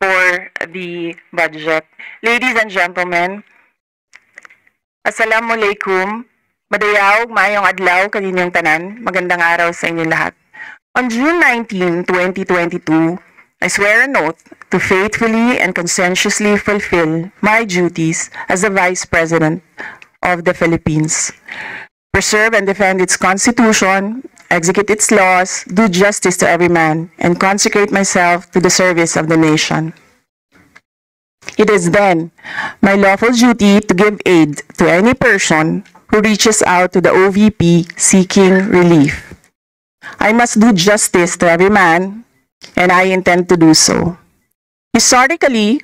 for the budget. Ladies and gentlemen, Assalamualaikum. Madayaw, maayong adlaw kaninyong tanan. Magandang araw sa inyo lahat. On June 19, 2022, I swear an oath to faithfully and conscientiously fulfill my duties as the Vice President of the Philippines. Preserve and defend its Constitution, execute its laws, do justice to every man, and consecrate myself to the service of the nation. It is then my lawful duty to give aid to any person who reaches out to the OVP seeking relief. I must do justice to every man, and I intend to do so. Historically,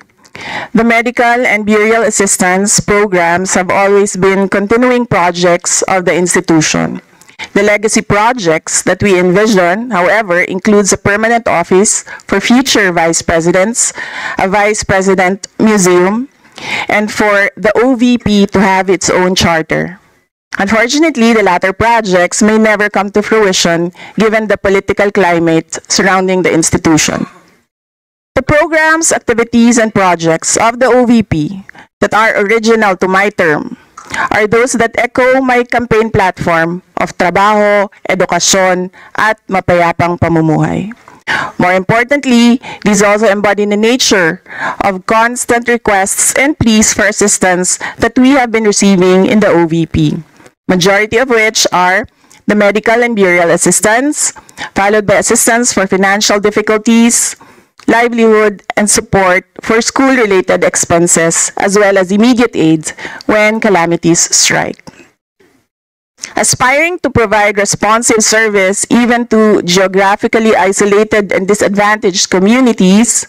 the medical and burial assistance programs have always been continuing projects of the institution. The legacy projects that we envision, however, includes a permanent office for future vice presidents, a vice president museum, and for the OVP to have its own charter. Unfortunately, the latter projects may never come to fruition given the political climate surrounding the institution. The programs, activities, and projects of the OVP that are original to my term are those that echo my campaign platform of trabaho, edukasyon, at mapayapang pamumuhay. More importantly, these also embody the nature of constant requests and pleas for assistance that we have been receiving in the OVP, majority of which are the medical and burial assistance, followed by assistance for financial difficulties, livelihood, and support for school-related expenses, as well as immediate aid when calamities strike. Aspiring to provide responsive service even to geographically isolated and disadvantaged communities,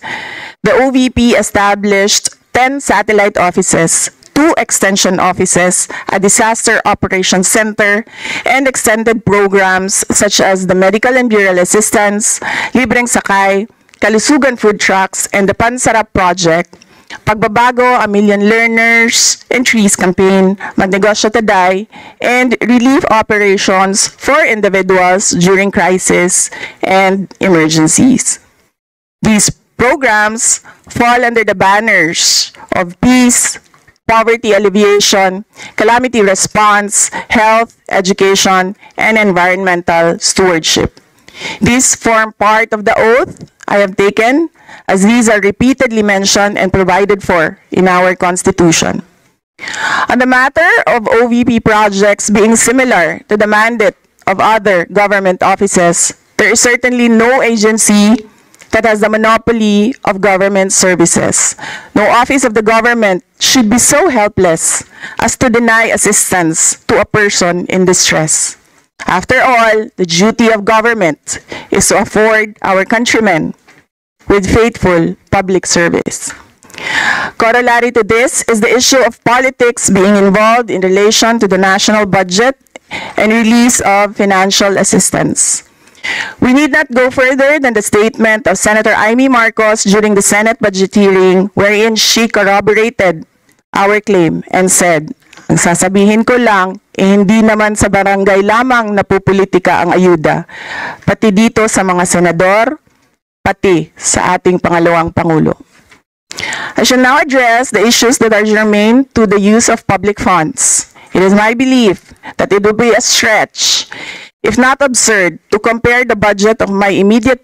the OVP established 10 satellite offices, 2 extension offices, a disaster operations center, and extended programs such as the medical and burial assistance, Libreng Sakay, Kalusugan food trucks, and the Pansarap project, Pagbabago, A Million Learners, and Trees campaign, Magnegosyo Taday, and relief operations for individuals during crisis and emergencies. These programs fall under the banners of peace, poverty alleviation, calamity response, health, education, and environmental stewardship. These form part of the oath I have taken, as these are repeatedly mentioned and provided for in our Constitution. On the matter of OVP projects being similar to the mandate of other government offices, there is certainly no agency that has the monopoly of government services. No office of the government should be so helpless as to deny assistance to a person in distress. After all, the duty of government is to afford our countrymen with faithful public service. Corollary to this is the issue of politics being involved in relation to the national budget and release of financial assistance. We need not go further than the statement of Senator Amy Marcos during the Senate budget hearing, wherein she corroborated our claim and said, "Ang sasabihin ko lang, hindi naman sa barangay lamang napupolitika ang ayuda, pati dito sa mga senador, pati sa ating pangalawang Pangulo." I shall now address the issues that are germane to the use of public funds. It is my belief that it would be a stretch, if not absurd, to compare the budget of my immediate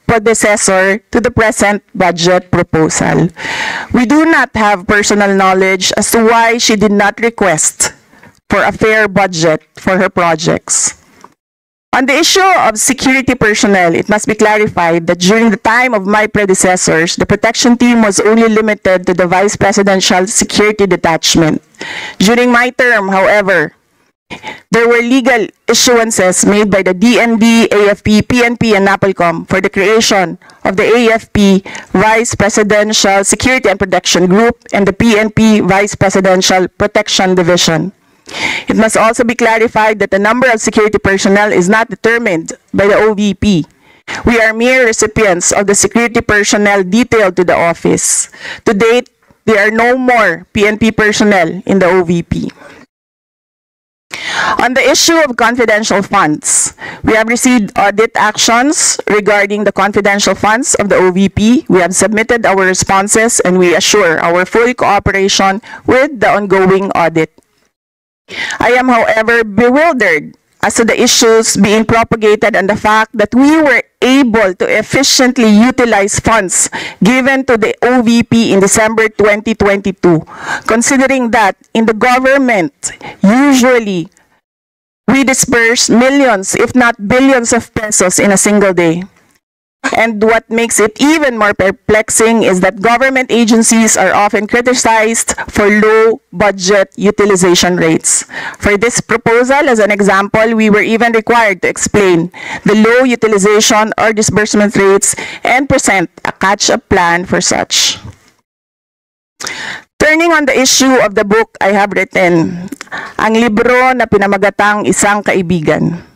predecessor to the present budget proposal. We do not have personal knowledge as to why she did not request for a fair budget for her projects. On the issue of security personnel, it must be clarified that during the time of my predecessors, the protection team was only limited to the Vice Presidential Security Detachment. During my term, however, there were legal issuances made by the DND, AFP, PNP, and NAPOLCOM for the creation of the AFP Vice Presidential Security and Protection Group and the PNP Vice Presidential Protection Division. It must also be clarified that the number of security personnel is not determined by the OVP. We are mere recipients of the security personnel detailed to the office. To date, there are no more PNP personnel in the OVP. On the issue of confidential funds, we have received audit actions regarding the confidential funds of the OVP. We have submitted our responses and we assure our full cooperation with the ongoing audit. I am, however, bewildered as to the issues being propagated and the fact that we were able to efficiently utilize funds given to the OVP in December 2022, considering that in the government, usually we disperse millions, if not billions of pesos in a single day. And what makes it even more perplexing is that government agencies are often criticized for low budget utilization rates. For this proposal, as an example, we were even required to explain the low utilization or disbursement rates and present a catch-up plan for such. Turning on the issue of the book I have written, ang libro na pinamagatang Isang Kaibigan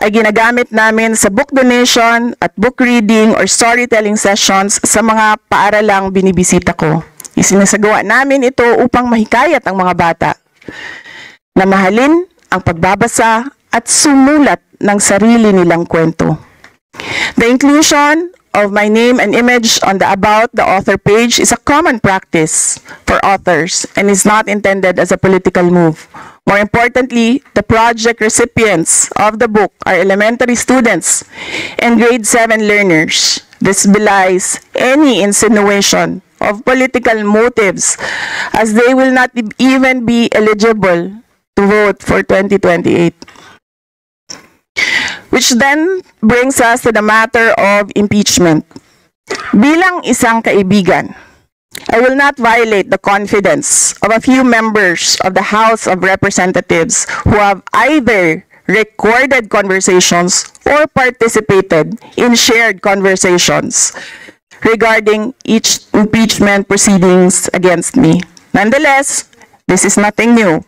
ay ginagamit namin sa book donation at book reading or storytelling sessions sa mga paaralang binibisita ko. Isinasagawa namin ito upang mahikayat ang mga bata na mahalin ang pagbabasa at sumulat ng sarili nilang kwento. The inclusion of my name and image on the About the Author page is a common practice for authors and is not intended as a political move. More importantly, the project recipients of the book are elementary students and grade 7 learners. This belies any insinuation of political motives as they will not even be eligible to vote for 2028. Which then brings us to the matter of impeachment. Bilang isang kaibigan, I will not violate the confidence of a few members of the House of Representatives who have either recorded conversations or participated in shared conversations regarding each impeachment proceedings against me. Nonetheless, this is nothing new.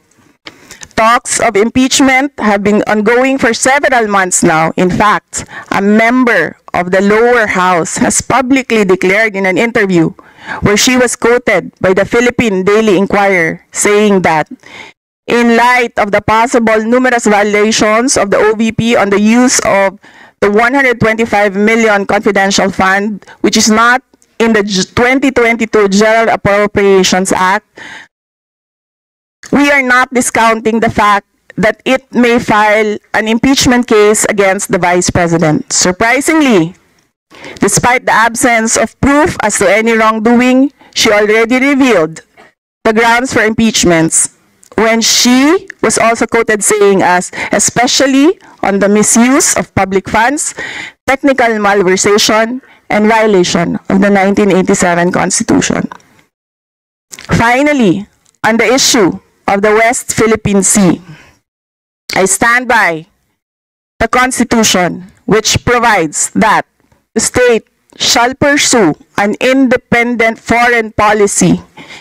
Talks of impeachment have been ongoing for several months now. In fact, a member of the lower house has publicly declared in an interview where she was quoted by the Philippine Daily Inquirer saying that in light of the possible numerous violations of the OVP on the use of the 125 million confidential fund, which is not in the 2022 General Appropriations Act, we are not discounting the fact that it may file an impeachment case against the Vice President. Surprisingly, despite the absence of proof as to any wrongdoing, she already revealed the grounds for impeachments when she was also quoted saying as, especially on the misuse of public funds, technical malversation, and violation of the 1987 Constitution. Finally, on the issue of the West Philippine Sea, I stand by the Constitution, which provides that the state shall pursue an independent foreign policy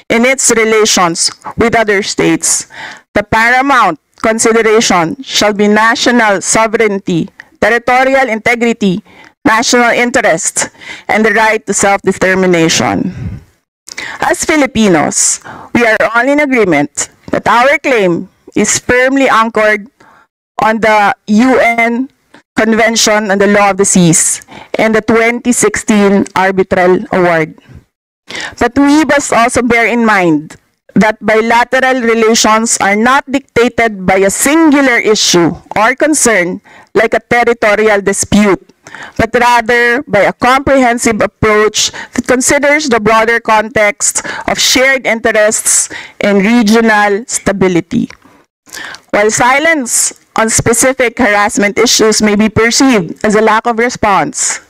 in its relations with other states. The paramount consideration shall be national sovereignty, territorial integrity, national interest, and the right to self-determination. As Filipinos, we are all in agreement that our claim is firmly anchored on the UN Convention on the Law of the Seas and the 2016 Arbitral Award. But we must also bear in mind that bilateral relations are not dictated by a singular issue or concern like a territorial dispute, but rather by a comprehensive approach that considers the broader context of shared interests and regional stability. While silence on specific harassment issues may be perceived as a lack of response,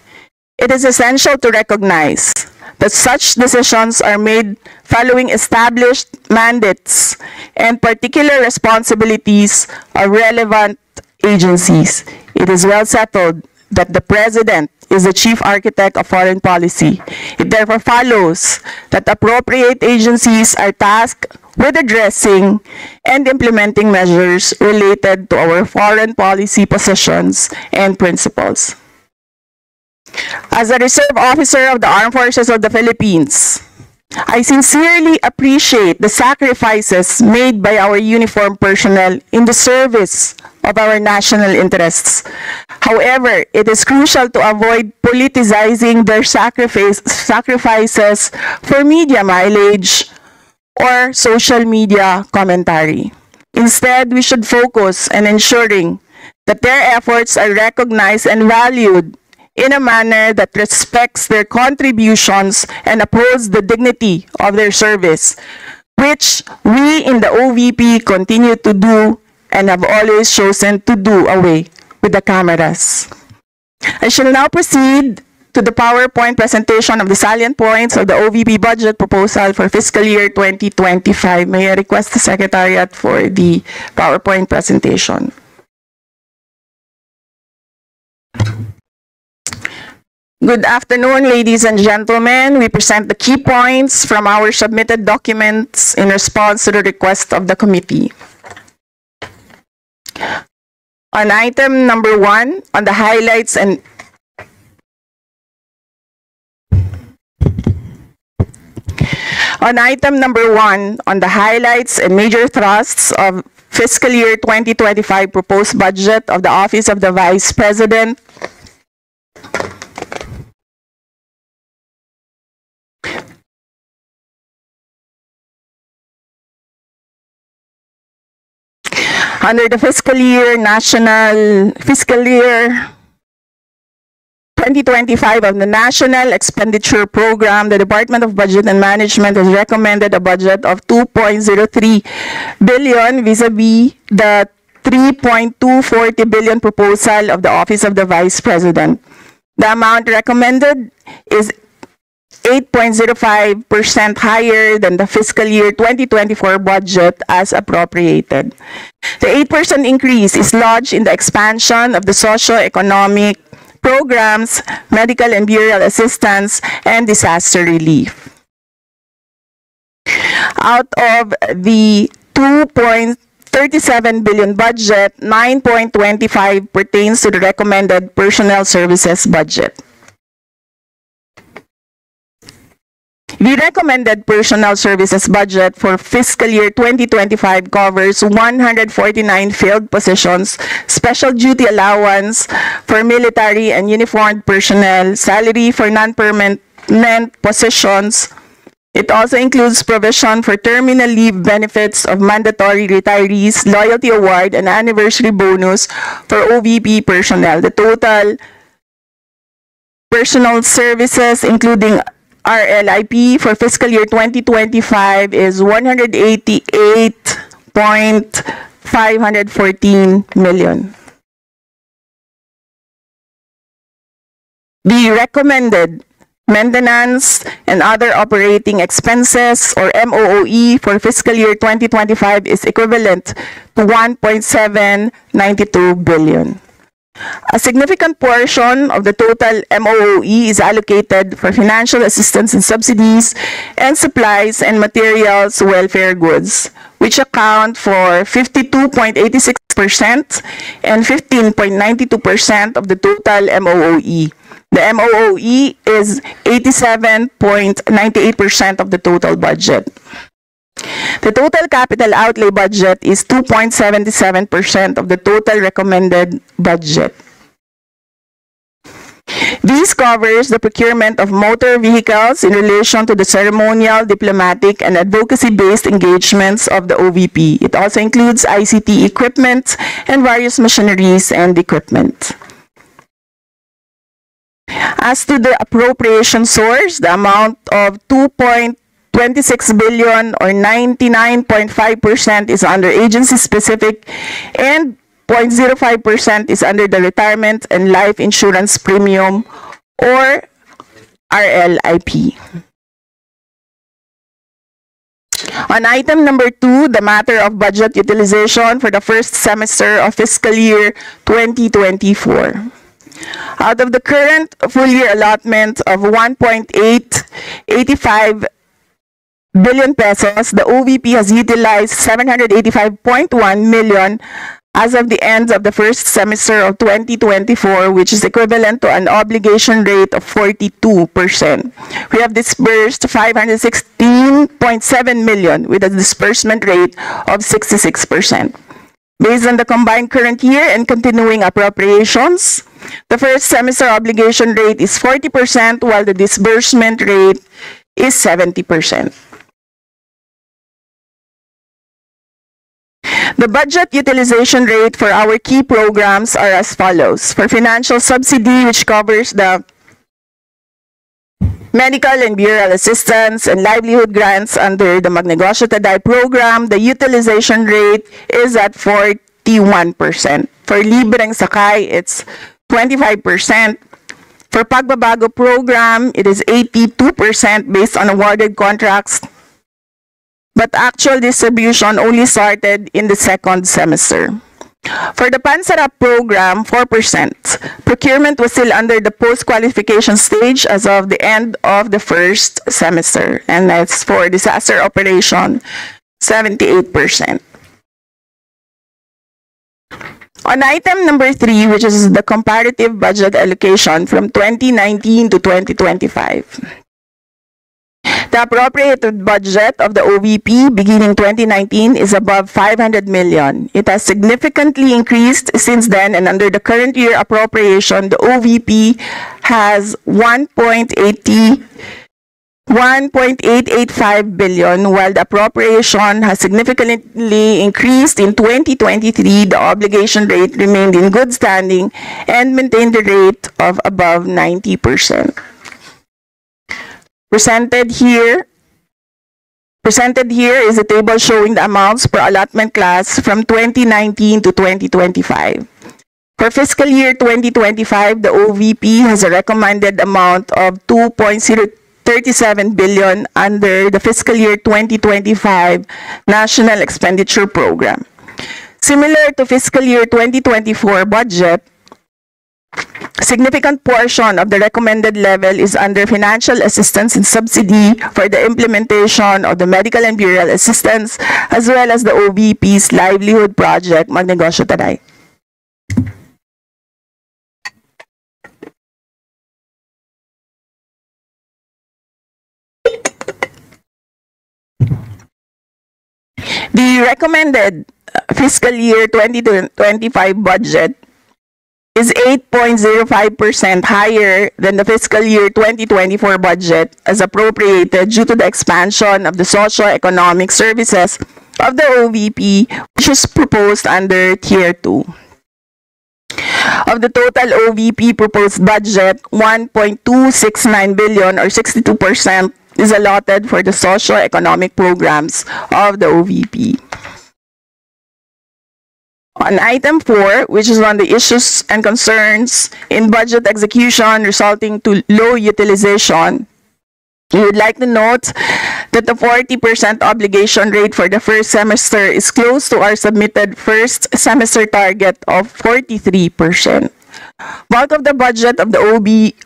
it is essential to recognize that such decisions are made following established mandates and particular responsibilities of relevant agencies. It is well settled that the President is the chief architect of foreign policy. It therefore follows that appropriate agencies are tasked with addressing and implementing measures related to our foreign policy positions and principles. As a reserve officer of the Armed Forces of the Philippines, I sincerely appreciate the sacrifices made by our uniformed personnel in the service of our national interests. However, it is crucial to avoid politicizing their sacrifices for media mileage or social media commentary. Instead, we should focus on ensuring that their efforts are recognized and valued in a manner that respects their contributions and upholds the dignity of their service, which we in the OVP continue to do and have always chosen to do away with the cameras. I shall now proceed to the PowerPoint presentation of the salient points of the OVP budget proposal for fiscal year 2025. May I request the Secretariat for the PowerPoint presentation. Good afternoon, ladies and gentlemen. We present the key points from our submitted documents in response to the request of the committee. On item number 1, on the highlights and major thrusts of fiscal year 2025 proposed budget of the Office of the Vice President, under the fiscal year 2025 of the National Expenditure Program, the Department of Budget and Management has recommended a budget of 2.03 billion vis-a-vis the 3.240 billion proposal of the Office of the Vice President. The amount recommended is 8.05% higher than the fiscal year 2024 budget as appropriated. The 8% increase is lodged in the expansion of the socio-economic programs, medical and burial assistance, and disaster relief. Out of the 2.37 billion budget, 9.25 pertains to the recommended personnel services budget. The recommended personnel services budget for fiscal year 2025 covers 149 field positions, special duty allowance for military and uniformed personnel, salary for non-permanent positions. It also includes provision for terminal leave benefits of mandatory retirees, loyalty award, and anniversary bonus for OVP personnel. The total personal services, including RLIP for fiscal year 2025 is 188.514 million. The recommended maintenance and other operating expenses, or MOOE, for fiscal year 2025 is equivalent to 1.792 billion. A significant portion of the total MOOE is allocated for financial assistance and subsidies and supplies and materials welfare goods, which account for 52.86% and 15.92% of the total MOOE. The MOOE is 87.98% of the total budget. The total capital outlay budget is 2.77% of the total recommended budget. This covers the procurement of motor vehicles in relation to the ceremonial, diplomatic, and advocacy-based engagements of the OVP. It also includes ICT equipment and various machineries and equipment. As to the appropriation source, the amount of 2.26 billion or 99.5% is under agency-specific and 0.05% is under the retirement and life insurance premium, or RLIP. On item number 2, the matter of budget utilization for the first semester of fiscal year 2024. Out of the current full year allotment of 1.885 billion pesos, the OVP has utilized 785.1 million as of the end of the first semester of 2024, which is equivalent to an obligation rate of 42%. We have disbursed 516 15.7 million with a disbursement rate of 66%. Based on the combined current year and continuing appropriations, the first semester obligation rate is 40% while the disbursement rate is 70%. The budget utilization rate for our key programs are as follows. For financial subsidy, which covers the medical and burial assistance and livelihood grants under the Magnegosyo Taday program, the utilization rate is at 41%. For libreng sakay, it's 25%. For Pagbabago program, it is 82% based on awarded contracts, but actual distribution only started in the second semester. For the Pansarap program, 4%. Procurement was still under the post-qualification stage as of the end of the first semester. And as for disaster operation, 78%. On item number 3, which is the comparative budget allocation from 2019 to 2025. The appropriated budget of the OVP beginning 2019 is above 500 million. It has significantly increased since then, and under the current year appropriation, the OVP has 1.885 billion, while the appropriation has significantly increased in 2023. The obligation rate remained in good standing and maintained the rate of above 90%. Presented here is a table showing the amounts per allotment class from 2019 to 2025. For fiscal year 2025, the OVP has a recommended amount of 2.037 billion under the fiscal year 2025 National Expenditure Program. Similar to fiscal year 2024 budget, significant portion of the recommended level is under financial assistance and subsidy for the implementation of the medical and burial assistance, as well as the OVP's livelihood project, Magnegosyo Taday. The recommended fiscal year 2025 budget is 8.05% higher than the fiscal year 2024 budget as appropriated due to the expansion of the socio-economic services of the OVP, which is proposed under Tier 2. Of the total OVP proposed budget, 1.269 billion or 62% is allotted for the socio-economic programs of the OVP. On item 4, which is on the issues and concerns in budget execution resulting to low utilization, we would like to note that the 40% obligation rate for the first semester is close to our submitted first semester target of 43%. Bulk of the budget of the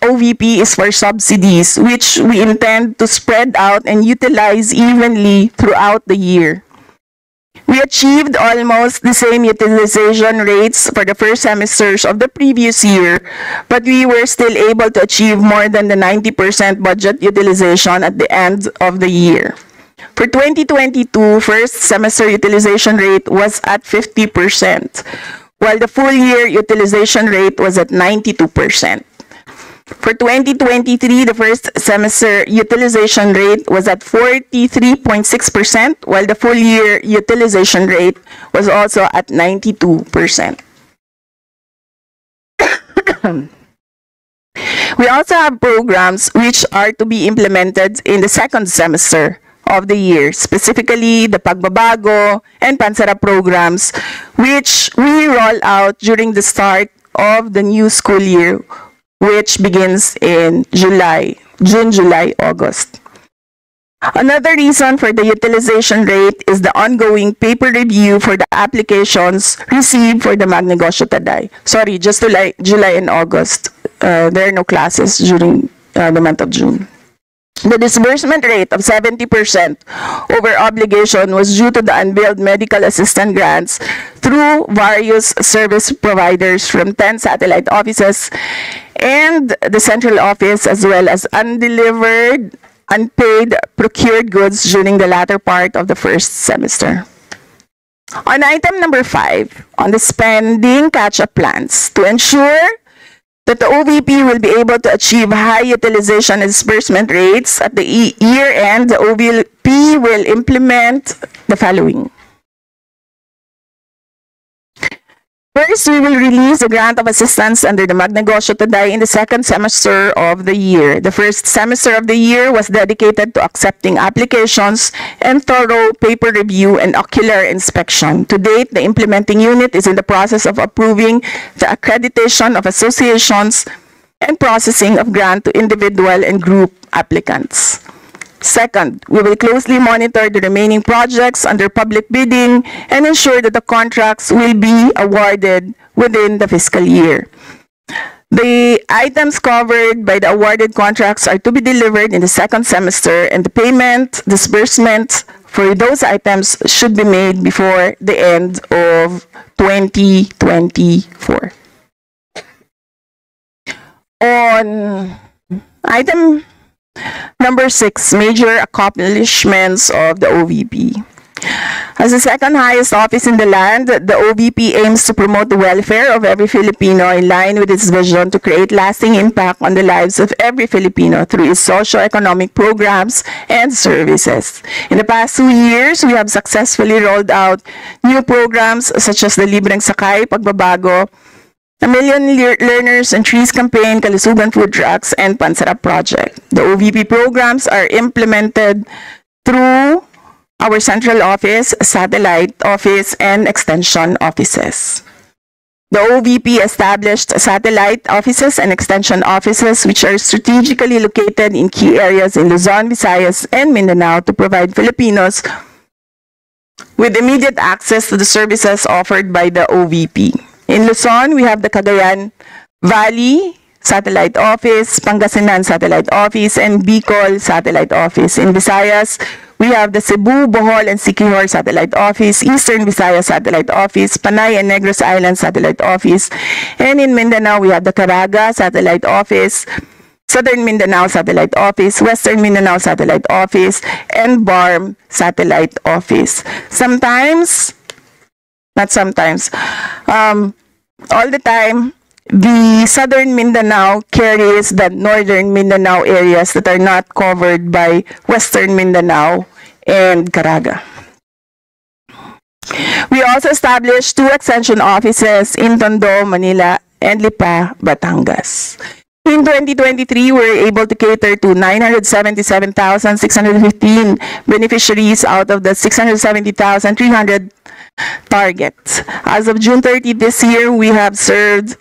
OVP is for subsidies, which we intend to spread out and utilize evenly throughout the year. We achieved almost the same utilization rates for the first semesters of the previous year, but we were still able to achieve more than the 90% budget utilization at the end of the year. For 2022, first semester utilization rate was at 50%, while the full year utilization rate was at 92%. For 2023, the first semester utilization rate was at 43.6%, while the full year utilization rate was also at 92%. We also have programs which are to be implemented in the second semester of the year, specifically the Pagbabago and Pansarap programs, which we roll out during the start of the new school year, which begins in June, July, August. Another reason for the utilization rate is the ongoing paper review for the applications received for the Magnegosyo Taday. Sorry, just July and August. There are no classes during the month of June. The disbursement rate of 70% over obligation was due to the unbilled medical assistant grants through various service providers from 10 satellite offices and the central office, as well as undelivered unpaid procured goods during the latter part of the first semester. On item number 5, on the spending catch-up plans, to ensure that the OVP will be able to achieve high utilization and disbursement rates at the year end, the OVP will implement the following. First, we will release a grant of assistance under the Magnegosyo Today in the second semester of the year. The first semester of the year was dedicated to accepting applications and thorough paper review and ocular inspection. To date, the implementing unit is in the process of approving the accreditation of associations and processing of grant to individual and group applicants. Second, we will closely monitor the remaining projects under public bidding and ensure that the contracts will be awarded within the fiscal year. The items covered by the awarded contracts are to be delivered in the second semester, and the payment disbursement for those items should be made before the end of 2024. On item number 6, major accomplishments of the OVP. As the second highest office in the land, the OVP aims to promote the welfare of every Filipino in line with its vision to create lasting impact on the lives of every Filipino through its socio-economic programs and services. In the past 2 years, we have successfully rolled out new programs such as the Libreng Sakay Pagbabago, A Million Learners and Trees Campaign, Kalusugan Food Trucks, and Pansarap Project. The OVP programs are implemented through our central office, satellite office, and extension offices. The OVP established satellite offices and extension offices which are strategically located in key areas in Luzon, Visayas, and Mindanao to provide Filipinos with immediate access to the services offered by the OVP. In Luzon, we have the Cagayan Valley Satellite Office, Pangasinan Satellite Office, and Bicol Satellite Office. In Visayas, we have the Cebu, Bohol, and Siquijor Satellite Office, Eastern Visayas Satellite Office, Panay and Negros Island Satellite Office, and in Mindanao, we have the Caraga Satellite Office, Southern Mindanao Satellite Office, Western Mindanao Satellite Office, and BARM Satellite Office. All the time, the Southern Mindanao carries the Northern Mindanao areas that are not covered by Western Mindanao and Caraga. We also established 2 extension offices in Tondo, Manila, and Lipa, Batangas. In 2023, we were able to cater to 977,615 beneficiaries out of the 670,300 targets. As of June 30 this year, we have served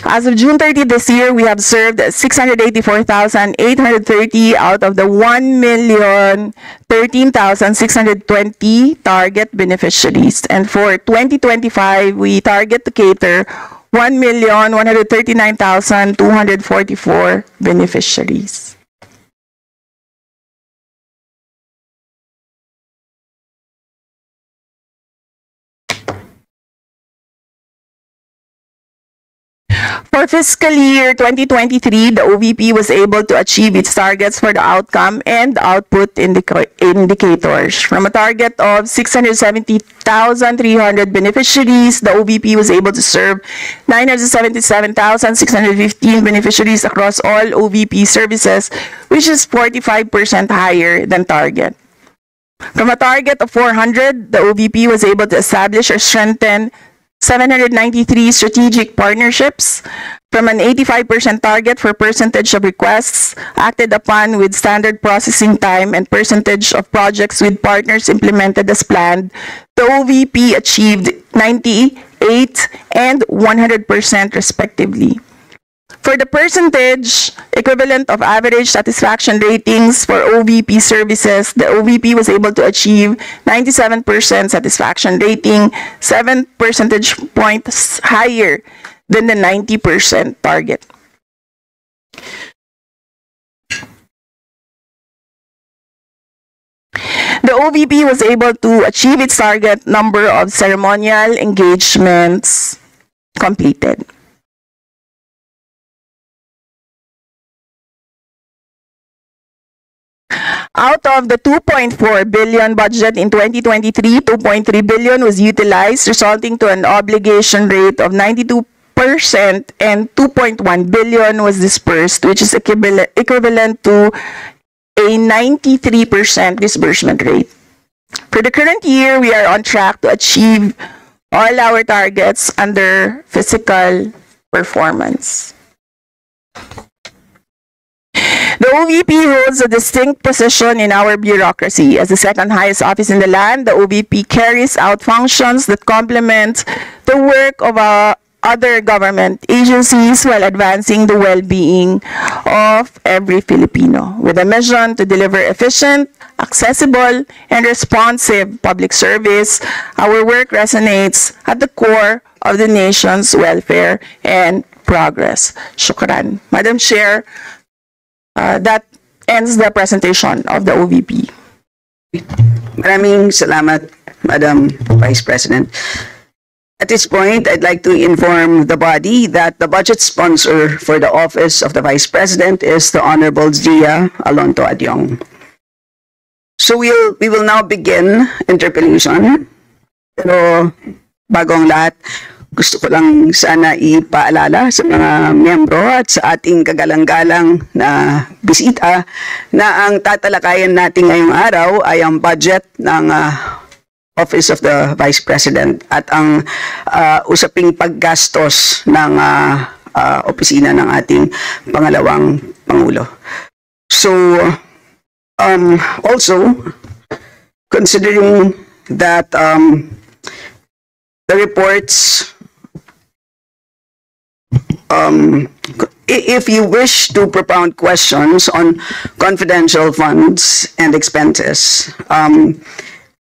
684,830 out of the 1,013,620 target beneficiaries. And for 2025, we target to cater 1,139,244 beneficiaries. For fiscal year 2023, the OVP was able to achieve its targets for the outcome and output indicators. From a target of 670,300 beneficiaries, the OVP was able to serve 977,615 beneficiaries across all OVP services, which is 45% higher than target. From a target of 400, the OVP was able to establish or strengthen 793 strategic partnerships. From an 85% target for percentage of requests acted upon with standard processing time and percentage of projects with partners implemented as planned, the OVP achieved 98 and 100% respectively. For the percentage equivalent of average satisfaction ratings for OVP services, the OVP was able to achieve 97% satisfaction rating, 7 percentage points higher than the 90% target. The OVP was able to achieve its target number of ceremonial engagements completed. Out of the 2.4 billion budget in 2023, 2.3 billion was utilized, resulting to an obligation rate of 92%, and 2.1 billion was dispersed, which is equivalent to a 93% disbursement rate. For the current year, we are on track to achieve all our targets under fiscal performance. The OVP holds a distinct position in our bureaucracy. As the second highest office in the land, the OVP carries out functions that complement the work of other government agencies while advancing the well-being of every Filipino. With a mission to deliver efficient, accessible, and responsive public service, our work resonates at the core of the nation's welfare and progress. Shukran. Madam Chair, that ends the presentation of the OVP. Maraming salamat, Madam Vice President. At this point, I'd like to inform the body that the budget sponsor for the office of the Vice President is the Honorable Zia Alonto Adyong. So we will now begin interpellation. Pero bago ang lahat, gusto ko lang sana ipaalala sa mga miyembro at sa ating kagalang-galang na bisita na ang tatalakayan natin ngayong araw ay ang budget ng Office of the Vice President at ang usaping paggastos ng opisina ng ating pangalawang Pangulo. So, also, considering that the reports, if you wish to propound questions on confidential funds and expenses,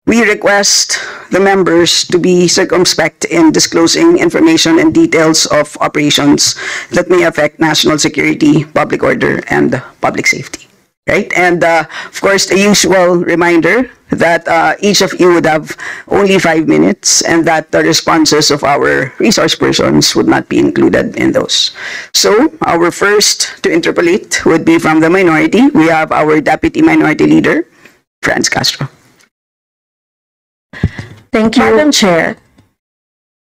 we request the members to be circumspect in disclosing information and details of operations that may affect national security, public order, and public safety. Right? And of course, the usual reminder that each of you would have only 5 minutes and that the responses of our resource persons would not be included in those. So, our first to interpolate would be from the minority. We have our Deputy Minority Leader, Franz Castro. Thank you. Madam Chair.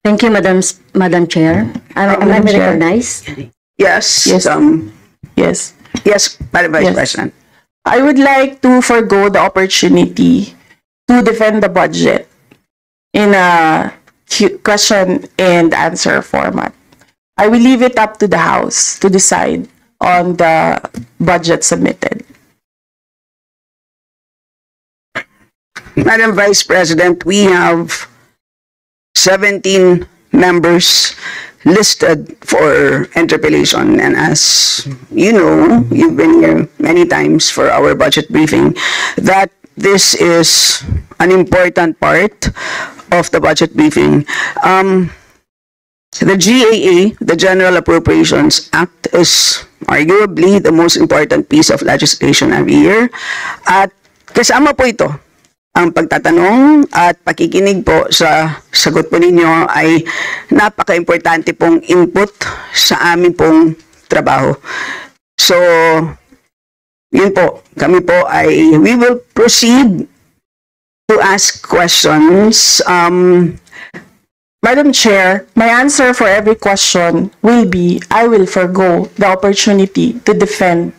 Thank you, Madam Chair. Am I recognized? Yes. Yes. Yes. Yes, Madam Vice Yes. President. I would like to forgo the opportunity to defend the budget in a question and answer format. I will leave it up to the House to decide on the budget submitted. Madam Vice President, we have 17 members listed for interpellation, and as you know, you've been here many times for our budget briefing, that this is an important part of the budget briefing. The GAA, the General Appropriations Act, is arguably the most important piece of legislation every year, at kasama po ito ang pagtatanong at pakikinig po sa sagot po ninyo ay napaka-importante pong input sa amin pong trabaho. So, yun po, kami po ay, we will proceed to ask questions. Madam Chair, my answer for every question will be, I will forgo the opportunity to defend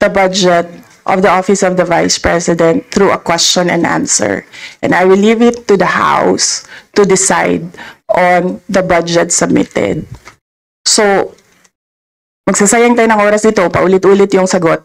the budget of the Office of the Vice President through a question and answer. And I will leave it to the House to decide on the budget submitted. So, magsasayang tayo ng oras dito, paulit-ulit yung sagot.